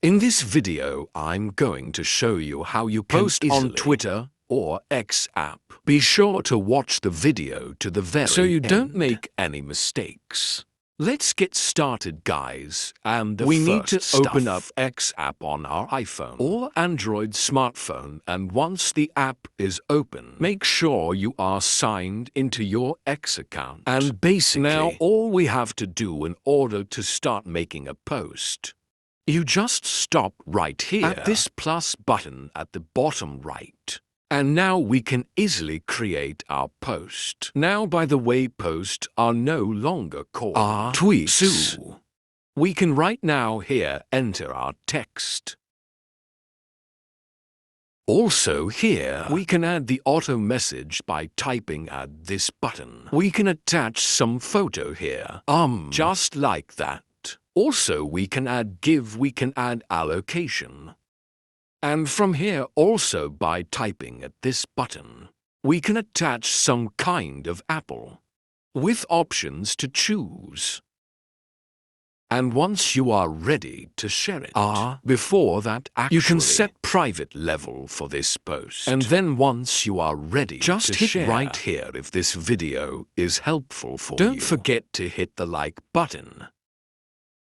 In this video, I'm going to show you how you post on Twitter or X app. Be sure to watch the video to the very end so you don't make any mistakes. Let's get started, guys, and we need to open up X app on our iPhone or Android smartphone, and once the app is open, make sure you are signed into your X account. And basically, now all we have to do in order to start making a post, you just stop right here at this plus button at the bottom right. And now we can easily create our post. Now, by the way, posts are no longer called tweets. So we can right now here enter our text. Also here, we can add the auto message by typing at this button. We can attach some photo here, just like that. Also, we can add GIF, we can add allocation. And from here also by typing at this button, we can attach some kind of apple with options to choose. And once you are ready to share it, before that actually, you can set private level for this post. And then once you are ready just to hit right here if this video is helpful for you. Don't forget to hit the like button